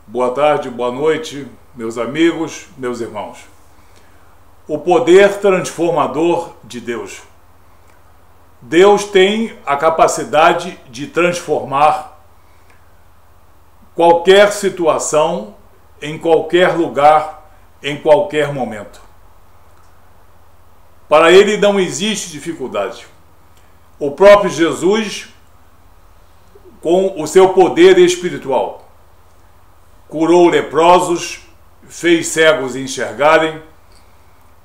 Boa tarde, boa noite, meus amigos, meus irmãos. O poder transformador de Deus. Deus tem a capacidade de transformar qualquer situação, em qualquer lugar, em qualquer momento. Para Ele não existe dificuldade. O próprio Jesus, com o seu poder espiritual, curou leprosos, fez cegos enxergarem,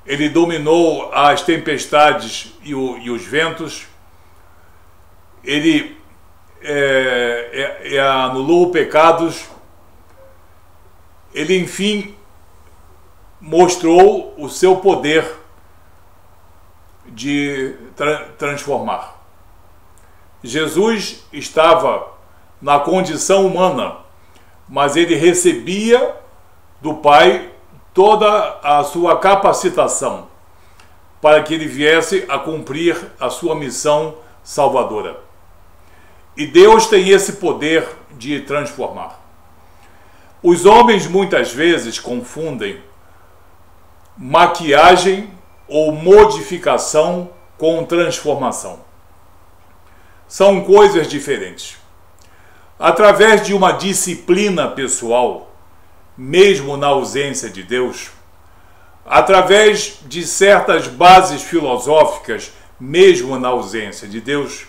ele dominou as tempestades e os ventos, ele anulou pecados, ele enfim mostrou o seu poder de transformar. Jesus estava na condição humana, mas ele recebia do Pai toda a sua capacitação para que ele viesse a cumprir a sua missão salvadora. E Deus tem esse poder de transformar. Os homens muitas vezes confundem maquiagem ou modificação com transformação. São coisas diferentes. Através de uma disciplina pessoal, mesmo na ausência de Deus, através de certas bases filosóficas, mesmo na ausência de Deus,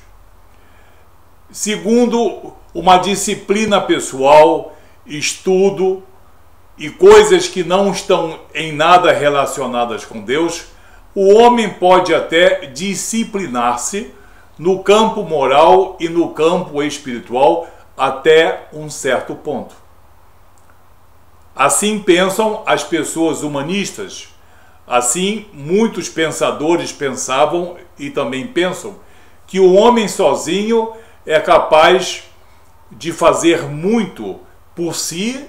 segundo uma disciplina pessoal, estudo e coisas que não estão em nada relacionadas com Deus, o homem pode até disciplinar-se no campo moral e no campo espiritual até um certo ponto. Assim pensam as pessoas humanistas, assim muitos pensadores pensavam e também pensam que o homem sozinho é capaz de fazer muito por si,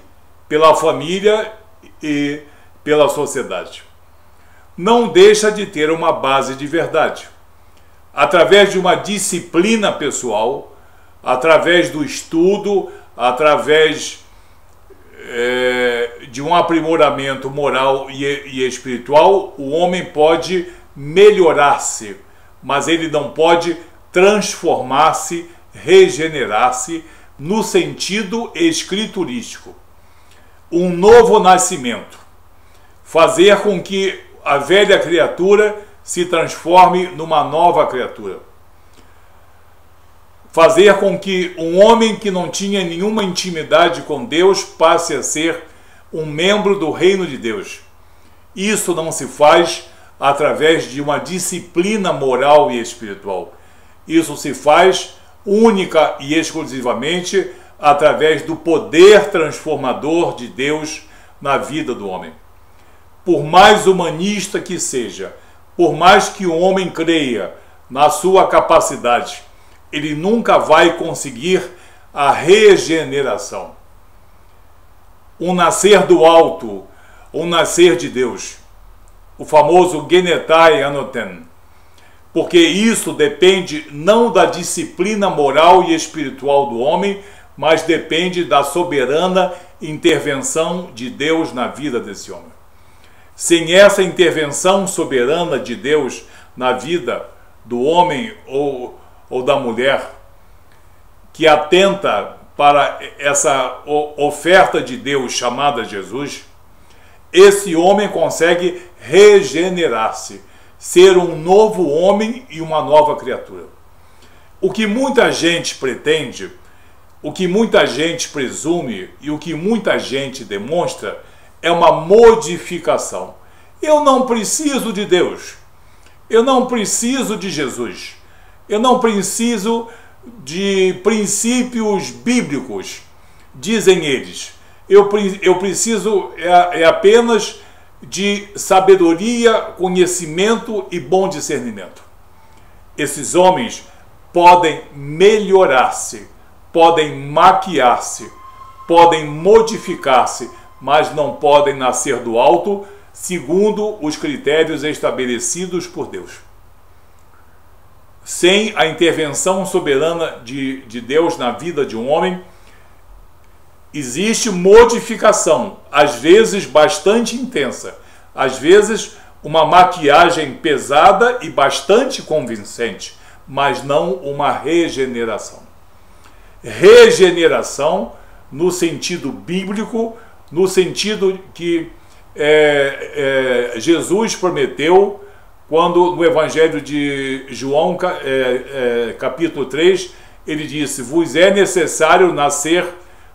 pela família e pela sociedade. Não deixa de ter uma base de verdade. Através de uma disciplina pessoal, através do estudo, através de um aprimoramento moral e espiritual, o homem pode melhorar-se, mas ele não pode transformar-se, regenerar-se no sentido escriturístico. Um novo nascimento, fazer com que a velha criatura se transforme numa nova criatura. Fazer com que um homem que não tinha nenhuma intimidade com Deus passe a ser um membro do reino de Deus. Isso não se faz através de uma disciplina moral e espiritual. Isso se faz única e exclusivamente através do poder transformador de Deus na vida do homem. Por mais humanista que seja, por mais que o homem creia na sua capacidade, ele nunca vai conseguir a regeneração. Um nascer do alto, um nascer de Deus. O famoso Genetai Anoten. Porque isso depende não da disciplina moral e espiritual do homem, mas depende da soberana intervenção de Deus na vida desse homem. Sem essa intervenção soberana de Deus na vida do homem ou da mulher, que atenta para essa oferta de Deus chamada Jesus, esse homem consegue regenerar-se, ser um novo homem e uma nova criatura. O que muita gente pretende, o que muita gente presume e o que muita gente demonstra é uma modificação. Eu não preciso de Deus, eu não preciso de Jesus, eu não preciso de princípios bíblicos, dizem eles. Eu preciso apenas de sabedoria, conhecimento e bom discernimento. Esses homens podem melhorar-se, podem maquiar-se, podem modificar-se, mas não podem nascer do alto segundo os critérios estabelecidos por Deus. Sem a intervenção soberana de Deus na vida de um homem, existe modificação, às vezes bastante intensa, às vezes uma maquiagem pesada e bastante convincente, mas não uma regeneração. Regeneração no sentido bíblico, no sentido que Jesus prometeu quando no Evangelho de João, capítulo 3, ele disse: vos é necessário nascer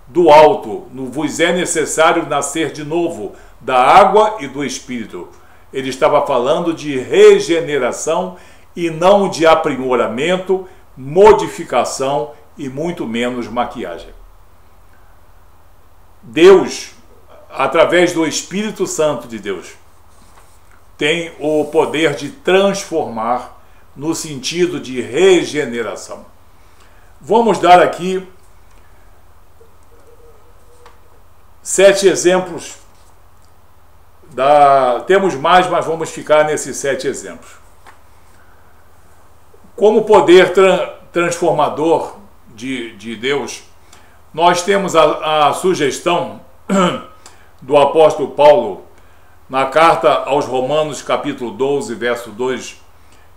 do alto, vos é necessário nascer de novo, da água e do Espírito. Ele estava falando de regeneração e não de aprimoramento, modificação e muito menos maquiagem. Deus, através do Espírito Santo de Deus, tem o poder de transformar no sentido de regeneração. Vamos dar aqui 7 exemplos. Temos mais, mas vamos ficar nesses 7 exemplos. Como poder transformador de Deus, nós temos a sugestão do apóstolo Paulo na carta aos Romanos, capítulo 12, verso 2,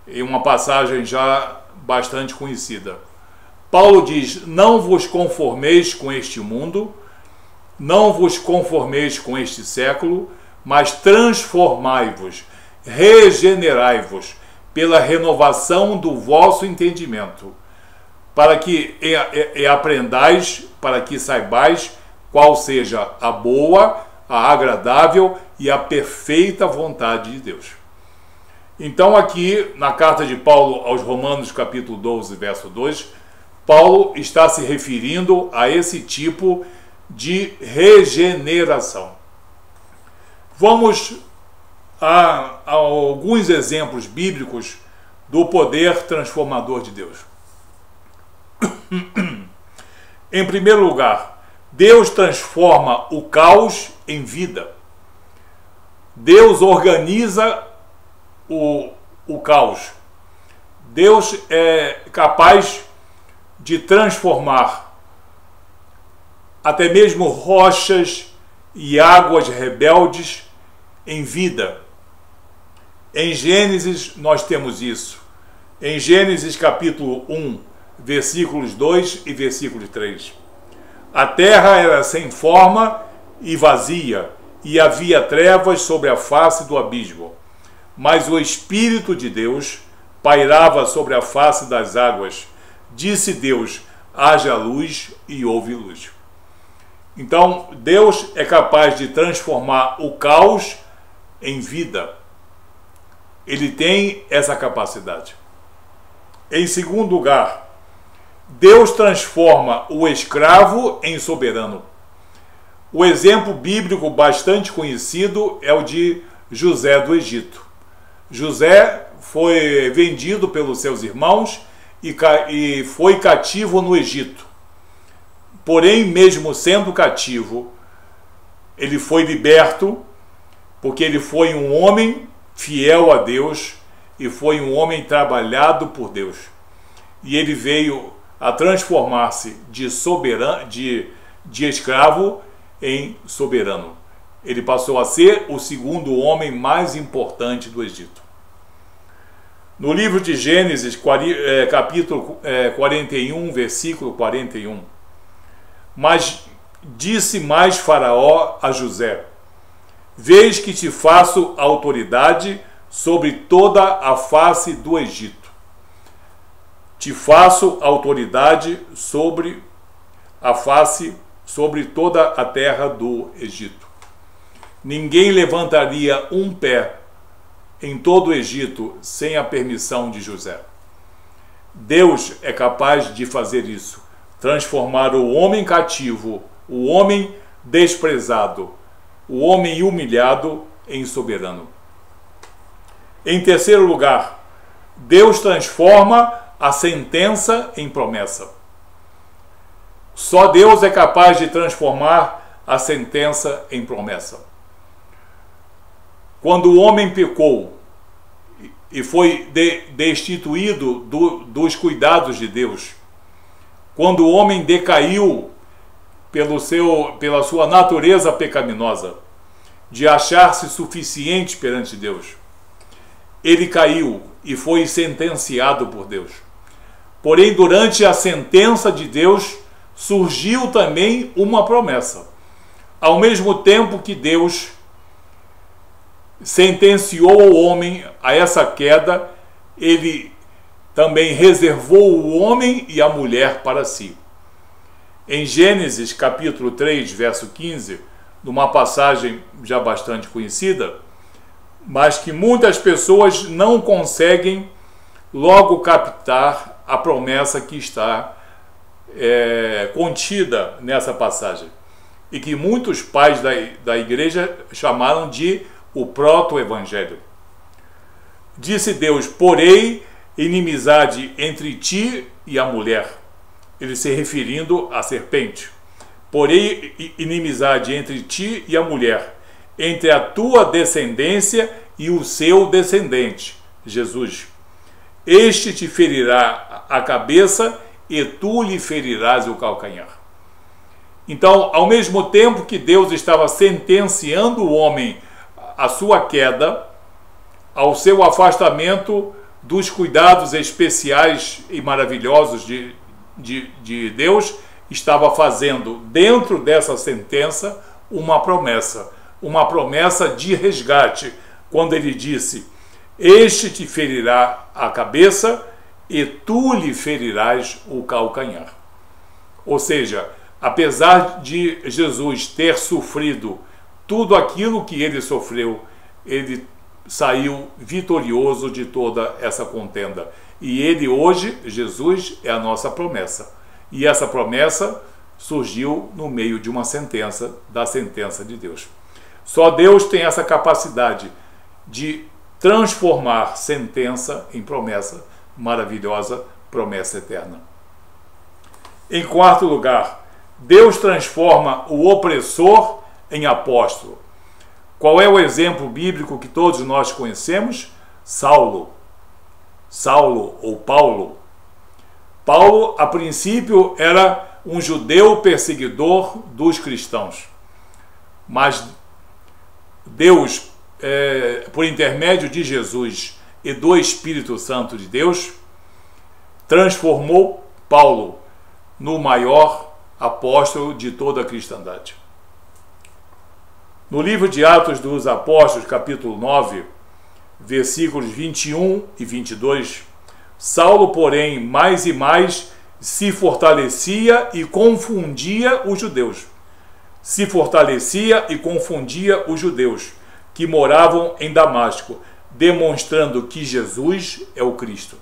em uma passagem já bastante conhecida. Paulo diz: não vos conformeis com este mundo, não vos conformeis com este século, mas transformai-vos, regenerai-vos pela renovação do vosso entendimento, para que aprendais, para que saibais qual seja a boa, a agradável e a perfeita vontade de Deus. Então aqui, na carta de Paulo aos Romanos, capítulo 12, verso 2, Paulo está se referindo a esse tipo de regeneração. Vamos a alguns exemplos bíblicos do poder transformador de Deus. Em primeiro lugar, Deus transforma o caos em vida. Deus organiza o caos. Deus é capaz de transformar até mesmo rochas e águas rebeldes em vida. Em Gênesis nós temos isso. Em Gênesis capítulo 1, versículos 2 e versículo 3. A terra era sem forma e vazia, e havia trevas sobre a face do abismo. Mas o Espírito de Deus pairava sobre a face das águas. Disse Deus: haja luz, e houve luz. Então, Deus é capaz de transformar o caos em vida. Ele tem essa capacidade. Em segundo lugar, Deus transforma o escravo em soberano. O exemplo bíblico bastante conhecido é o de José do Egito. José foi vendido pelos seus irmãos e foi cativo no Egito. Porém, mesmo sendo cativo, ele foi liberto, porque ele foi um homem fiel a Deus e foi um homem trabalhado por Deus. E ele veio a transformar-se de escravo em soberano. Ele passou a ser o segundo homem mais importante do Egito. No livro de Gênesis, capítulo 41, versículo 41, mas disse mais Faraó a José: vês que te faço autoridade sobre toda a face do Egito. Te faço autoridade sobre a face, sobre toda a terra do Egito. Ninguém levantaria um pé em todo o Egito sem a permissão de José. Deus é capaz de fazer isso, transformar o homem cativo, o homem desprezado, o homem humilhado em soberano. Em terceiro lugar, Deus transforma a sentença em promessa. Só Deus é capaz de transformar a sentença em promessa. Quando o homem pecou e foi destituído dos cuidados de Deus, quando o homem decaiu pela sua natureza pecaminosa, de achar-se suficiente perante Deus, ele caiu e foi sentenciado por Deus. Porém, durante a sentença de Deus, surgiu também uma promessa. Ao mesmo tempo que Deus sentenciou o homem a essa queda, ele também reservou o homem e a mulher para si. Em Gênesis capítulo 3, verso 15, numa passagem já bastante conhecida, mas que muitas pessoas não conseguem logo captar a promessa que está contida nessa passagem, e que muitos pais da igreja chamaram de o proto-evangelho. Disse Deus: porém inimizade entre ti e a mulher, ele se referindo à serpente. Porém inimizade entre ti e a mulher, entre a tua descendência e o seu descendente, Jesus. Este te ferirá a cabeça e tu lhe ferirás o calcanhar. Então, ao mesmo tempo que Deus estava sentenciando o homem à sua queda, ao seu afastamento dos cuidados especiais e maravilhosos de Deus, estava fazendo dentro dessa sentença uma promessa de resgate, quando ele disse: este te ferirá a cabeça e tu lhe ferirás o calcanhar. Ou seja, apesar de Jesus ter sofrido tudo aquilo que ele sofreu, ele saiu vitorioso de toda essa contenda. E ele hoje, Jesus, é a nossa promessa. E essa promessa surgiu no meio de uma sentença, da sentença de Deus. Só Deus tem essa capacidade de transformar sentença em promessa maravilhosa, promessa eterna. Em quarto lugar, Deus transforma o opressor em apóstolo. Qual é o exemplo bíblico que todos nós conhecemos? Saulo ou Paulo. Paulo, a princípio, era um judeu perseguidor dos cristãos. Mas Deus, por intermédio de Jesus e do Espírito Santo de Deus, transformou Paulo no maior apóstolo de toda a cristandade. No livro de Atos dos Apóstolos, capítulo 9, versículos 21 e 22, Saulo, porém, mais e mais se fortalecia e confundia os judeus. Se fortalecia e confundia os judeus que moravam em Damasco, demonstrando que Jesus é o Cristo.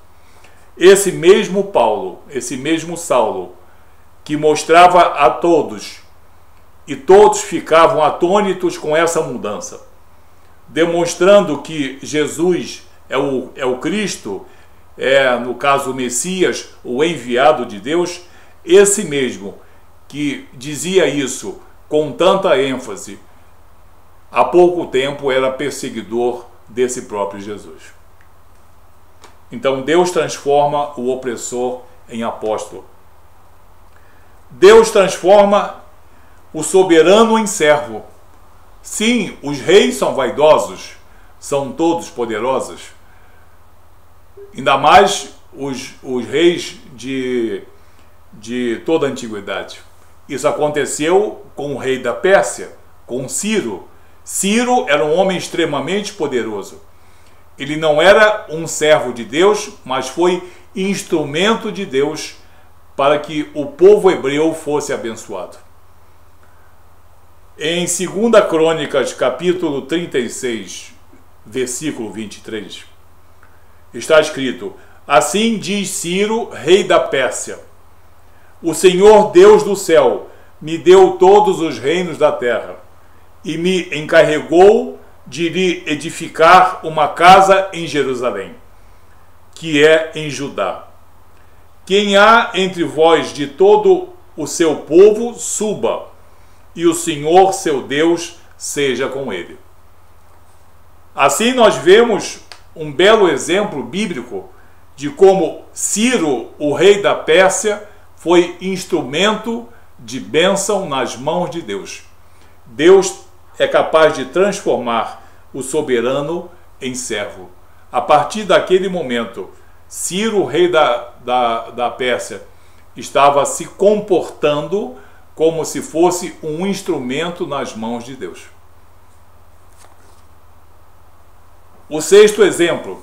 Esse mesmo Paulo, esse mesmo Saulo, que mostrava a todos, e todos ficavam atônitos com essa mudança, demonstrando que Jesus é o Cristo, no caso o Messias, o enviado de Deus. Esse mesmo que dizia isso com tanta ênfase, há pouco tempo era perseguidor desse próprio Jesus. Então Deus transforma o opressor em apóstolo. Deus transforma o soberano em servo. Sim, os reis são vaidosos, são todos poderosos. Ainda mais os reis de toda a antiguidade. Isso aconteceu com o rei da Pérsia, com Ciro. Ciro era um homem extremamente poderoso. Ele não era um servo de Deus, mas foi instrumento de Deus para que o povo hebreu fosse abençoado. Em 2 Crônicas, capítulo 36, versículo 23, está escrito: assim diz Ciro, rei da Pérsia: o Senhor Deus do céu me deu todos os reinos da terra e me encarregou de lhe edificar uma casa em Jerusalém, que é em Judá. Quem há entre vós de todo o seu povo, suba, e o Senhor seu Deus seja com ele. Assim nós vemos um belo exemplo bíblico de como Ciro, o rei da Pérsia, foi instrumento de bênção nas mãos de Deus. Deus é capaz de transformar o soberano em servo. A partir daquele momento, Ciro, rei da Pérsia, estava se comportando como se fosse um instrumento nas mãos de Deus. O sexto exemplo: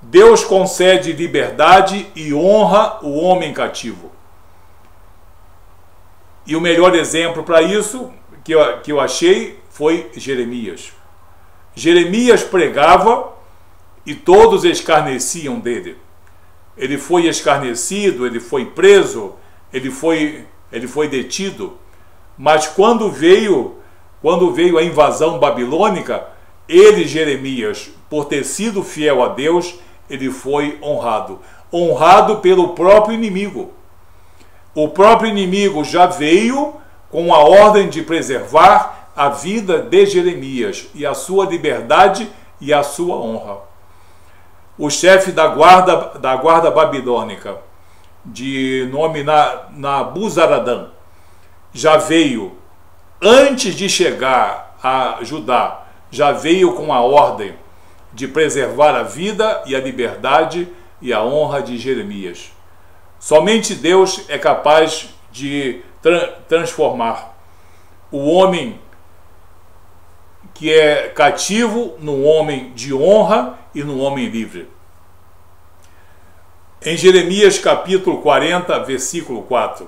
Deus concede liberdade e honra o homem cativo. E o melhor exemplo para isso que eu achei foi Jeremias. Jeremias pregava e todos escarneciam dele. Ele foi escarnecido, ele foi preso, ele foi detido. Mas quando veio a invasão babilônica, ele, Jeremias, por ter sido fiel a Deus, ele foi honrado. Honrado pelo próprio inimigo. O próprio inimigo já veio com a ordem de preservar a vida de Jeremias e a sua liberdade e a sua honra. O chefe da guarda babilônica, de nome Nabuzaradã, já veio, antes de chegar a Judá, já veio com a ordem de preservar a vida e a liberdade e a honra de Jeremias. Somente Deus é capaz de transformar o homem que é cativo num homem de honra e num homem livre. Em Jeremias capítulo 40, versículo 4.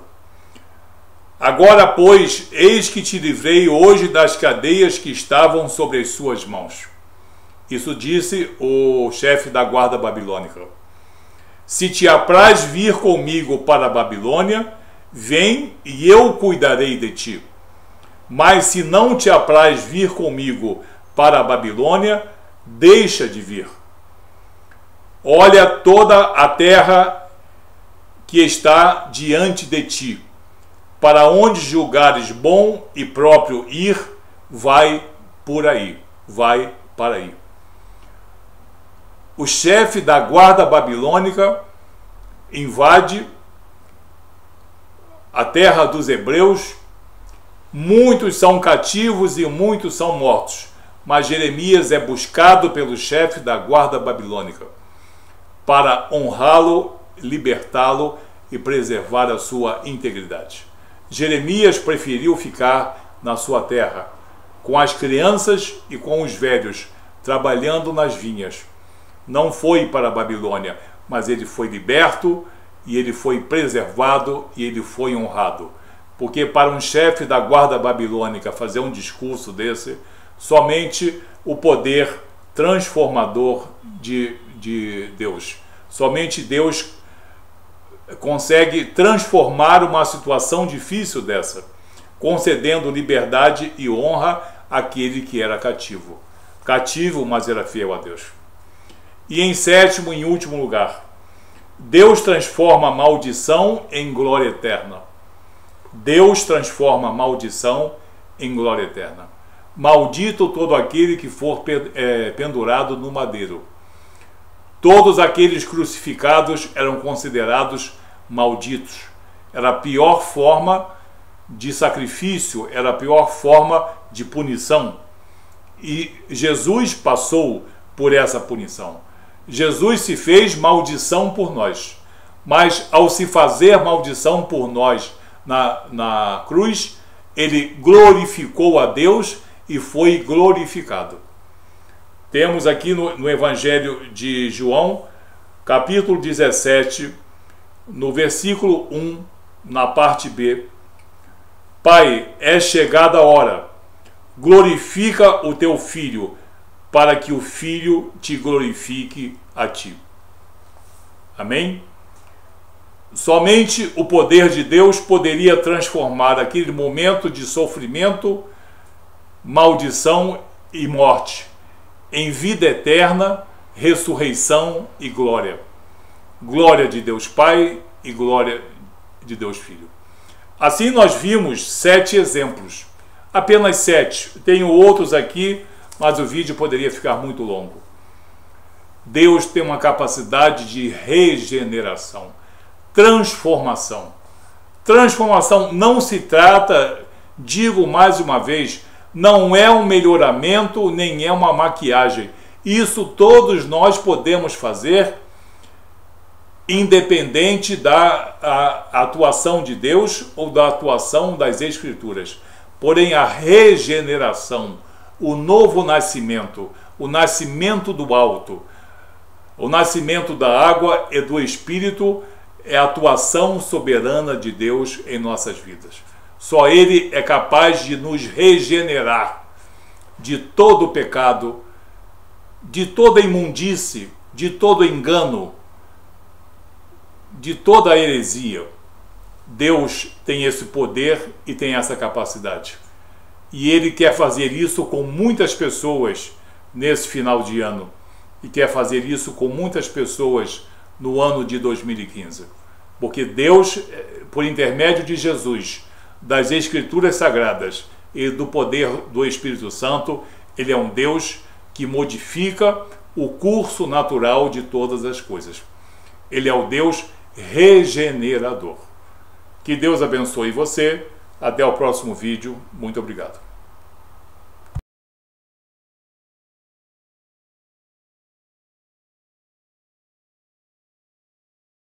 Agora, pois, eis que te livrei hoje das cadeias que estavam sobre as suas mãos. Isso disse o chefe da guarda babilônica. Se te apraz vir comigo para a Babilônia, vem e eu cuidarei de ti. Mas se não te apraz vir comigo para a Babilônia, deixa de vir. Olha toda a terra que está diante de ti. Para onde julgares bom e próprio ir, vai por aí, vai para aí. O chefe da guarda babilônica invade a terra dos hebreus. Muitos são cativos e muitos são mortos, mas Jeremias é buscado pelo chefe da guarda babilônica para honrá-lo, libertá-lo e preservar a sua integridade. Jeremias preferiu ficar na sua terra, com as crianças e com os velhos, trabalhando nas vinhas. Não foi para a Babilônia, mas ele foi liberto e ele foi preservado e ele foi honrado. Porque para um chefe da guarda babilônica fazer um discurso desse, somente o poder transformador de Deus. Somente Deus consegue transformar uma situação difícil dessa, concedendo liberdade e honra àquele que era cativo. Cativo, mas era fiel a Deus. E em sétimo e último lugar, Deus transforma a maldição em glória eterna. Deus transforma a maldição em glória eterna. Maldito todo aquele que for pendurado no madeiro. Todos aqueles crucificados eram considerados malditos. Era a pior forma de sacrifício, era a pior forma de punição. E Jesus passou por essa punição. Jesus se fez maldição por nós. Mas ao se fazer maldição por nós na cruz, ele glorificou a Deus e foi glorificado. Temos aqui no Evangelho de João, capítulo 17, no versículo 1, na parte B. Pai, é chegada a hora, glorifica o teu Filho, para que o Filho te glorifique a ti. Amém? Somente o poder de Deus poderia transformar aquele momento de sofrimento, maldição e morte em vida eterna, ressurreição e glória. Glória de Deus Pai e glória de Deus Filho. Assim nós vimos 7 exemplos. Apenas 7. Tenho outros aqui, mas o vídeo poderia ficar muito longo. Deus tem uma capacidade de regeneração, transformação. Transformação não se trata, digo mais uma vez, não é um melhoramento, nem é uma maquiagem. Isso todos nós podemos fazer, independente da atuação de Deus ou da atuação das Escrituras. Porém, a regeneração, o novo nascimento, o nascimento do alto, o nascimento da água e do Espírito é a atuação soberana de Deus em nossas vidas. Só Ele é capaz de nos regenerar de todo o pecado, de toda imundície, de todo engano, de toda a heresia. Deus tem esse poder e tem essa capacidade. E Ele quer fazer isso com muitas pessoas nesse final de ano. E quer fazer isso com muitas pessoas no ano de 2015. Porque Deus, por intermédio de Jesus, das Escrituras Sagradas e do poder do Espírito Santo, Ele é um Deus que modifica o curso natural de todas as coisas. Ele é o Deus regenerador. Que Deus abençoe você. Até o próximo vídeo. Muito obrigado.